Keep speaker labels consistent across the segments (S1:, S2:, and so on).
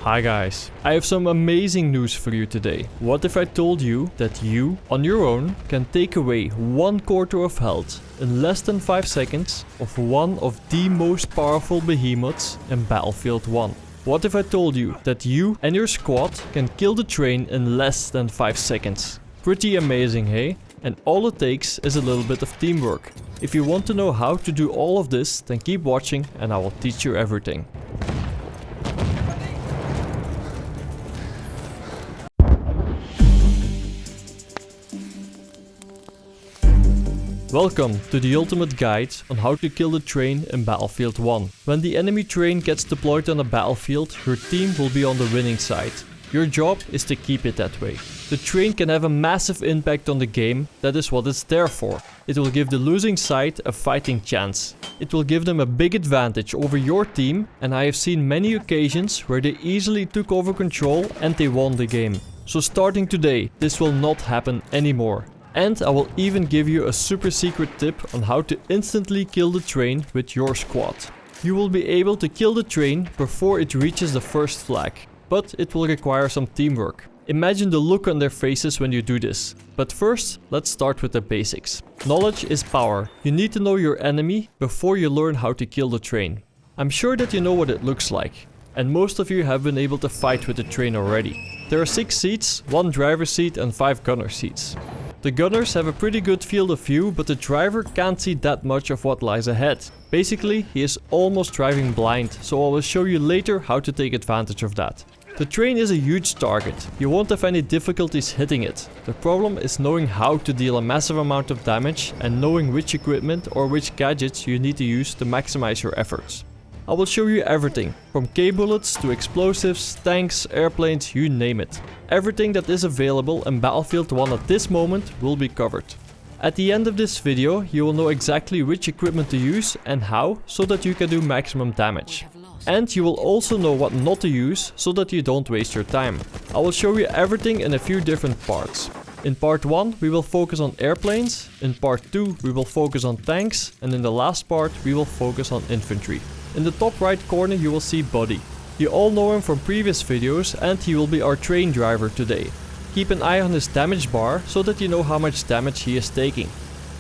S1: Hi guys, I have some amazing news for you today. What if I told you that you, on your own, can take away 1/4 of health in less than 5 seconds of one of the most powerful behemoths in Battlefield 1? What if I told you that you and your squad can kill the train in less than 5 seconds? Pretty amazing, hey? And all it takes is a little bit of teamwork. If you want to know how to do all of this, then keep watching and I will teach you everything. Welcome to the ultimate guide on how to kill the train in Battlefield 1. When the enemy train gets deployed on a battlefield, your team will be on the winning side. Your job is to keep it that way. The train can have a massive impact on the game, that is what it's there for. It will give the losing side a fighting chance. It will give them a big advantage over your team, and I have seen many occasions where they easily took over control and they won the game. So starting today, this will not happen anymore. And I will even give you a super secret tip on how to instantly kill the train with your squad. You will be able to kill the train before it reaches the first flag, but it will require some teamwork. Imagine the look on their faces when you do this. But first, let's start with the basics. Knowledge is power. You need to know your enemy before you learn how to kill the train. I'm sure that you know what it looks like, and most of you have been able to fight with the train already. There are 6 seats, 1 driver's seat and 5 gunner seats. The gunners have a pretty good field of view, but the driver can't see that much of what lies ahead. Basically, he is almost driving blind, so I will show you later how to take advantage of that. The train is a huge target. You won't have any difficulties hitting it. The problem is knowing how to deal a massive amount of damage and knowing which equipment or which gadgets you need to use to maximize your efforts. I will show you everything, from K-bullets to explosives, tanks, airplanes, you name it. Everything that is available in Battlefield 1 at this moment will be covered. At the end of this video, you will know exactly which equipment to use and how, so that you can do maximum damage. And you will also know what not to use, so that you don't waste your time. I will show you everything in a few different parts. In part 1 we will focus on airplanes, in part 2 we will focus on tanks, and in the last part we will focus on infantry. In the top right corner you will see Buddy. You all know him from previous videos and he will be our train driver today. Keep an eye on his damage bar so that you know how much damage he is taking.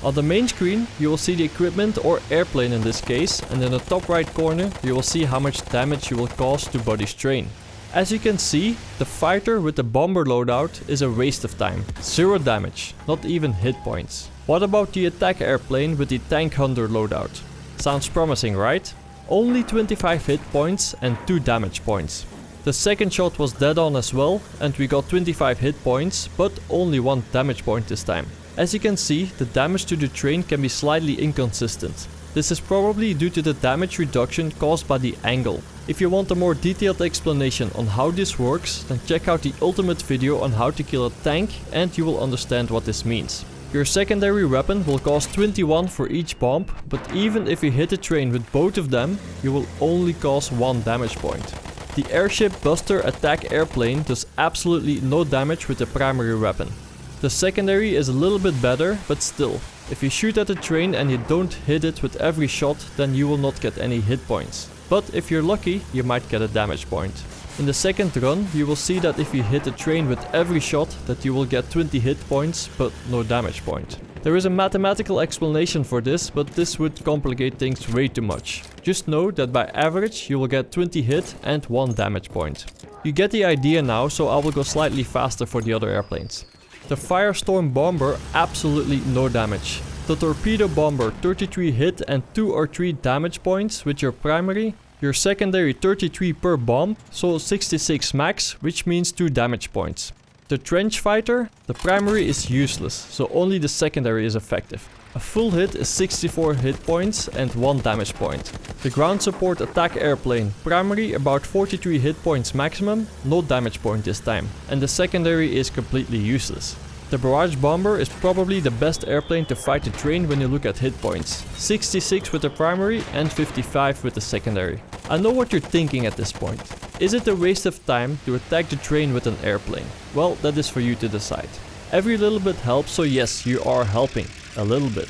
S1: On the main screen you will see the equipment or airplane in this case, and in the top right corner you will see how much damage you will cause to Buddy's train. As you can see, the fighter with the bomber loadout is a waste of time. 0 damage, not even hit points. What about the attack airplane with the tank hunter loadout? Sounds promising, right? Only 25 hit points and 2 damage points. The second shot was dead on as well and we got 25 hit points, but only 1 damage point this time. As you can see, the damage to the train can be slightly inconsistent. This is probably due to the damage reduction caused by the angle. If you want a more detailed explanation on how this works, then check out the ultimate video on how to kill a tank and you will understand what this means. Your secondary weapon will cost 21 for each bomb, but even if you hit a train with both of them, you will only cause 1 damage point. The airship buster attack airplane does absolutely no damage with the primary weapon. The secondary is a little bit better, but still, if you shoot at a train and you don't hit it with every shot, then you will not get any hit points. But if you're lucky, you might get a damage point. In the second run, you will see that if you hit a train with every shot, that you will get 20 hit points, but no damage point. There is a mathematical explanation for this, but this would complicate things way too much. Just know that by average, you will get 20 hit and 1 damage point. You get the idea now, so I will go slightly faster for the other airplanes. The Firestorm bomber, absolutely no damage. The torpedo bomber, 33 hit and 2 or 3 damage points with your primary. Your secondary 33 per bomb, so 66 max, which means 2 damage points. The trench fighter, the primary is useless, so only the secondary is effective. A full hit is 64 hit points and 1 damage point. The ground support attack airplane, primary about 43 hit points maximum, no damage point this time. And the secondary is completely useless. The barrage bomber is probably the best airplane to fight the train when you look at hit points. 66 with the primary and 55 with the secondary. I know what you're thinking at this point. Is it a waste of time to attack the train with an airplane? Well, that is for you to decide. Every little bit helps, so yes, you are helping. A little bit.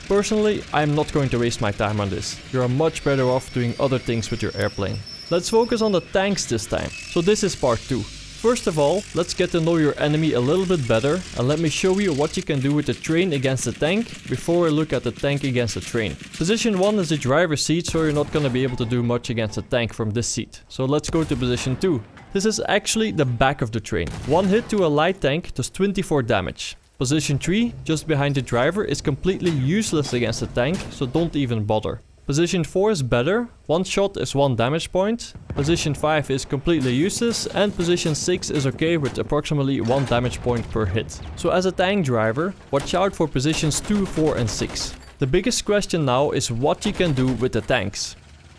S1: Personally, I'm not going to waste my time on this. You are much better off doing other things with your airplane. Let's focus on the tanks this time. So this is part 2. First of all, let's get to know your enemy a little bit better and let me show you what you can do with the train against the tank before we look at the tank against the train. Position 1 is the driver's seat, so you're not gonna be able to do much against the tank from this seat. So let's go to position 2. This is actually the back of the train. One hit to a light tank does 24 damage. Position 3, just behind the driver, is completely useless against the tank, so don't even bother. Position 4 is better, one shot is 1 damage point. Position 5 is completely useless and position 6 is okay with approximately 1 damage point per hit. So as a tank driver, watch out for positions 2, 4 and 6. The biggest question now is what you can do with the tanks.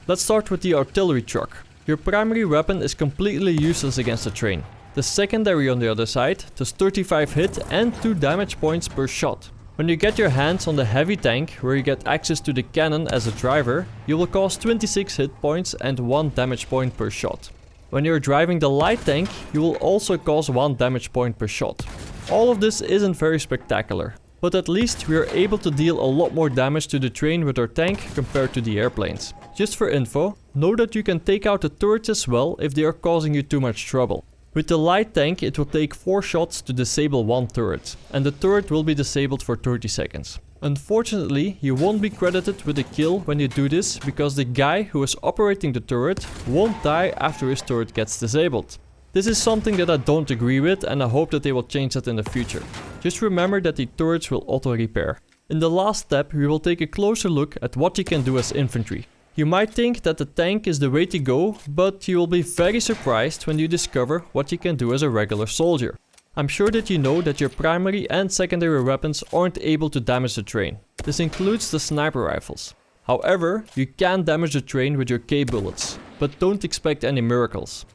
S1: Let's start with the artillery truck. Your primary weapon is completely useless against the train. The secondary on the other side does 35 hit and 2 damage points per shot. When you get your hands on the heavy tank, where you get access to the cannon as a driver, you will cause 26 hit points and 1 damage point per shot. When you're driving the light tank, you will also cause 1 damage point per shot. All of this isn't very spectacular, but at least we are able to deal a lot more damage to the train with our tank compared to the airplanes. Just for info, know that you can take out the turrets as well if they are causing you too much trouble. With the light tank, it will take 4 shots to disable 1 turret, and the turret will be disabled for 30 seconds. Unfortunately, you won't be credited with a kill when you do this, because the guy who is operating the turret won't die after his turret gets disabled. This is something that I don't agree with, and I hope that they will change that in the future. Just remember that the turrets will auto-repair. In the last step, we will take a closer look at what you can do as infantry. You might think that the tank is the way to go, but you will be very surprised when you discover what you can do as a regular soldier. I'm sure that you know that your primary and secondary weapons aren't able to damage the train. This includes the sniper rifles. However, you can damage the train with your K bullets, but don't expect any miracles.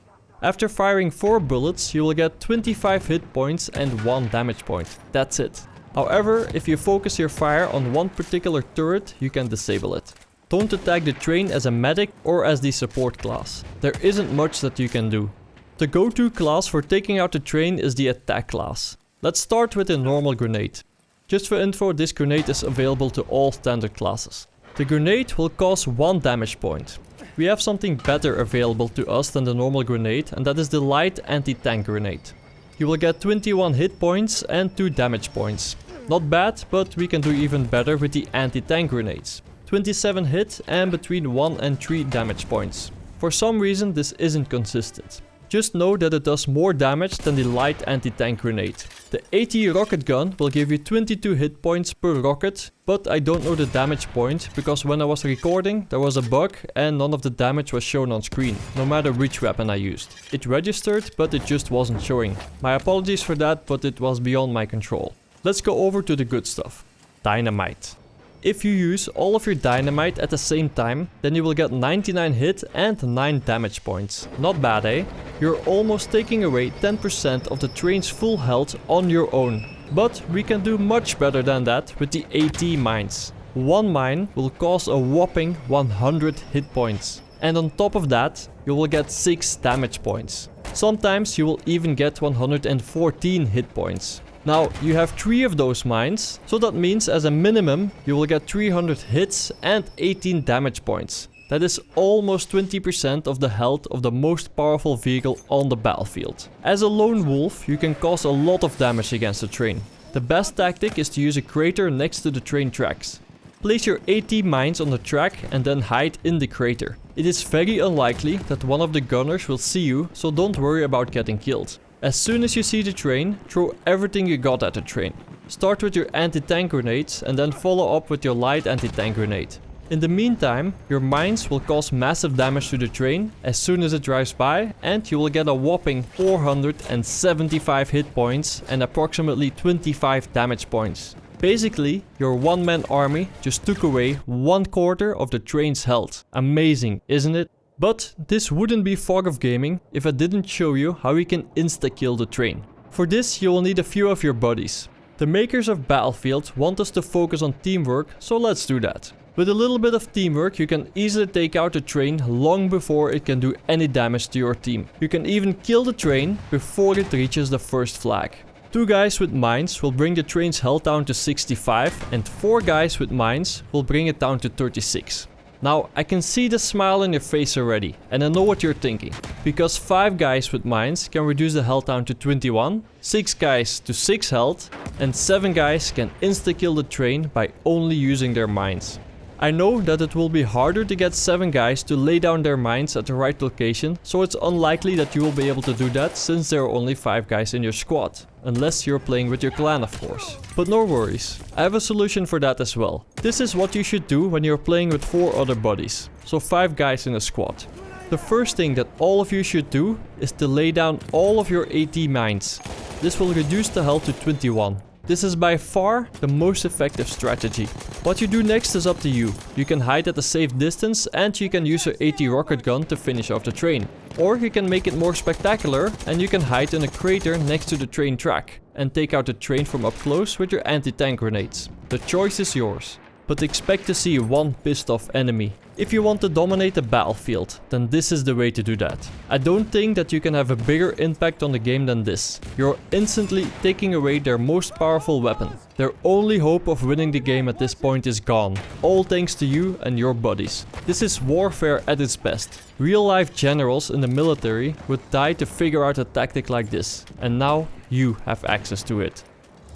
S1: After firing 4 bullets, you will get 25 hit points and 1 damage point. That's it. However, if you focus your fire on one particular turret, you can disable it. Don't attack the train as a medic or as the support class. There isn't much that you can do. The go-to class for taking out the train is the attack class. Let's start with a normal grenade. Just for info, this grenade is available to all standard classes. The grenade will cause 1 damage point. We have something better available to us than the normal grenade, and that is the light anti-tank grenade. You will get 21 hit points and 2 damage points. Not bad, but we can do even better with the anti-tank grenades. 27 hit and between 1 and 3 damage points. For some reason this isn't consistent. Just know that it does more damage than the light anti-tank grenade. The AT rocket gun will give you 22 hit points per rocket, but I don't know the damage point because when I was recording there was a bug and none of the damage was shown on screen, no matter which weapon I used. It registered, but it just wasn't showing. My apologies for that, but it was beyond my control. Let's go over to the good stuff. Dynamite. If you use all of your dynamite at the same time, then you will get 99 hit and 9 damage points. Not bad, eh? You're almost taking away 10% of the train's full health on your own. But we can do much better than that with the AT mines. One mine will cause a whopping 100 hit points. And on top of that, you will get 6 damage points. Sometimes you will even get 114 hit points. Now, you have 3 of those mines, so that means as a minimum you will get 300 hits and 18 damage points. That is almost 20% of the health of the most powerful vehicle on the battlefield. As a lone wolf, you can cause a lot of damage against the train. The best tactic is to use a crater next to the train tracks. Place your AT mines on the track and then hide in the crater. It is very unlikely that one of the gunners will see you, so don't worry about getting killed. As soon as you see the train, throw everything you got at the train. Start with your anti-tank grenades and then follow up with your light anti-tank grenade. In the meantime, your mines will cause massive damage to the train as soon as it drives by, and you will get a whopping 475 hit points and approximately 25 damage points. Basically, your one-man army just took away 1/4 of the train's health. Amazing, isn't it? But this wouldn't be Fog of Gaming if I didn't show you how you can insta-kill the train. For this you will need a few of your buddies. The makers of Battlefield want us to focus on teamwork, so let's do that. With a little bit of teamwork you can easily take out the train long before it can do any damage to your team. You can even kill the train before it reaches the first flag. 2 guys with mines will bring the train's health down to 65 and 4 guys with mines will bring it down to 36. Now I can see the smile on your face already, and I know what you're thinking. Because 5 guys with mines can reduce the health down to 21, 6 guys to 6 health, and 7 guys can insta-kill the train by only using their mines. I know that it will be harder to get 7 guys to lay down their mines at the right location, so it's unlikely that you will be able to do that since there are only 5 guys in your squad. Unless you're playing with your clan, of course. But no worries, I have a solution for that as well. This is what you should do when you're playing with 4 other buddies, so 5 guys in a squad. The first thing that all of you should do is to lay down all of your AT mines. This will reduce the health to 21. This is by far the most effective strategy. What you do next is up to you. You can hide at a safe distance and you can use your AT rocket gun to finish off the train. Or you can make it more spectacular and you can hide in a crater next to the train track and take out the train from up close with your anti-tank grenades. The choice is yours. But expect to see one pissed off enemy. If you want to dominate the battlefield, then this is the way to do that. I don't think that you can have a bigger impact on the game than this. You're instantly taking away their most powerful weapon. Their only hope of winning the game at this point is gone. All thanks to you and your buddies. This is warfare at its best. Real life generals in the military would die to figure out a tactic like this. And now you have access to it.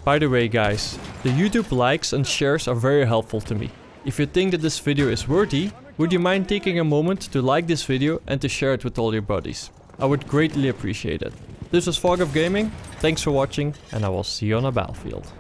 S1: By the way guys, the YouTube likes and shares are very helpful to me. If you think that this video is worthy, would you mind taking a moment to like this video and to share it with all your buddies? I would greatly appreciate it. This was Fog of Gaming, thanks for watching and I will see you on a battlefield.